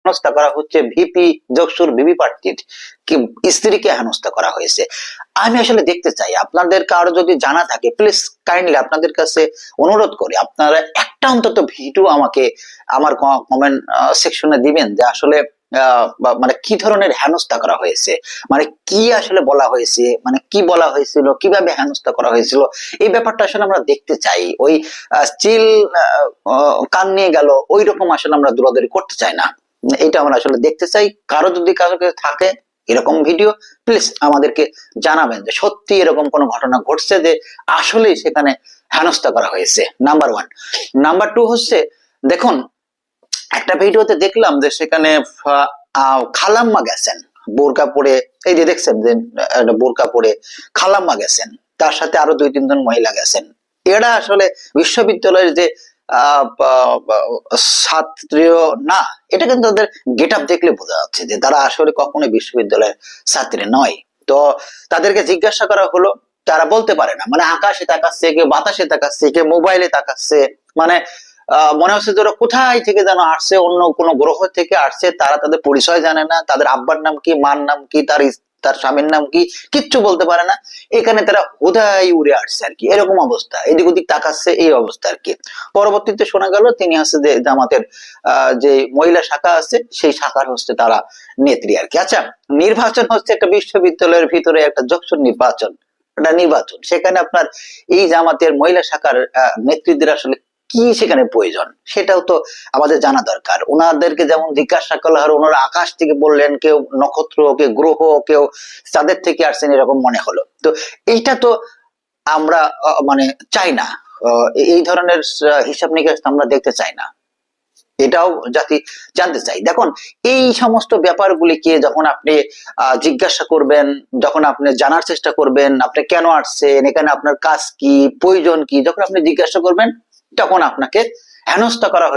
হেনস্থা করা হচ্ছে ভিপি যশোর ভিপি প্রার্থীর কি স্ত্রীকে হেনস্থা করা হয়েছে। আমি আসলে দেখতে চাই, আপনাদের কারো যদি জানা থাকে প্লিজ কাইন্ডলি আপনাদের কাছে অনুরোধ করি আপনারা একটা অন্তত ভিডিও আমাকে আমার কমেন্ট সেকশনে দিবেন যে আসলে মানে কি ধরনের হেনস্থা করা হয়েছে, মানে কি আসলে বলা হয়েছে, মানে কি বলা হয়েছিল, কিভাবে হেনস্থা করা হয়েছিল, এই ব্যাপারটা আসলে আমরা দেখতে চাই। ওই চিল কান নিয়ে গেল ওই রকম আসলে আমরা দৌড়াদৌড়ি করতে চাই না, এটা আমরা আসলে দেখতে চাই। কারো যদি কারো কাছে থাকে এরকম ভিডিও প্লিজ আমাদেরকে জানাবেন যে সত্যি এরকম কোনো ঘটনা ঘটছে যে আসলেই সেখানে হেনস্থা করা হয়েছে। Number one. নাম্বার টু হচ্ছে, দেখুন একটা ভিডিওতে দেখলাম যে সেখানে খালাম্মা গেছেন বোরকা পরে, এই যে দেখছেন যে একটা বোরকা পরে খালাম্মা গেছেন, তার সাথে আরো 2-3 জন মহিলা গেছেন। এরা আসলে বিশ্ববিদ্যালয়ের যে ছাত্রী না, এটা কিন্তু তাদের গেট আপ দেখলে বোঝা যাচ্ছে যে তারা আসলে কখনো বিশ্ববিদ্যালয়ের ছাত্রী নয়। তো তাদেরকে জিজ্ঞাসা করা হলো, তারা বলতে পারে না, মানে আকাশে তাকাচ্ছে, কেউ বাতাসে তাকাচ্ছে, কেউ মোবাইলে তাকাচ্ছে, মানে মনে হচ্ছে যে ওরা কোথায় থেকে যেন আসছে, অন্য কোনো গ্রহ থেকে আসছে, তারা তাদের পরিচয় জানে না, তাদের আব্বার নাম কি, মার নাম কি, তার স্বামীর নাম কি, কিচ্ছু বলতে পারে না। এখানে তারা হুদাই উড়ে আসছে আর কি, এরকম অবস্থা, এদিক ওদিক তাকাচ্ছে, এই অবস্থা আর কি। পরবর্তীতে শোনা গেল তিনি হচ্ছে যে জামাতের যে মহিলা শাখা আছে সেই শাখার হচ্ছে তারা নেত্রী আর কি। আচ্ছা, নির্বাচন হচ্ছে একটা বিশ্ববিদ্যালয়ের ভিতরে একটা যশোর নির্বাচন, একটা নির্বাচন, সেখানে আপনার এই জামাতের মহিলা শাখার নেতৃত্বের আসলে কি সেখানে প্রয়োজন, সেটাও তো আমাদের জানা দরকার। ওনাদেরকে যেমন জিজ্ঞাসা করা হলো, ওনারা আকাশ থেকে বললেন, কেউ নক্ষত্র, কেউ গ্রহ, কেউ চাঁদের থেকে আসছেন এরকম মনে হলো। তো এইটা তো আমরা মানে চাই না, এই ধরনের হিসাব নিকাশ আমরা দেখতে চাই না, এটাও জাতি জানতে চাই। দেখুন এই সমস্ত ব্যাপারগুলিকে যখন আপনি জিজ্ঞাসা করবেন, যখন আপনি জানার চেষ্টা করবেন আপনি কেন আসছেন এখানে, আপনার কাজ কি, প্রয়োজন কি, যখন আপনি জিজ্ঞাসা করবেন তখন আপনাকে হেনস্থা করা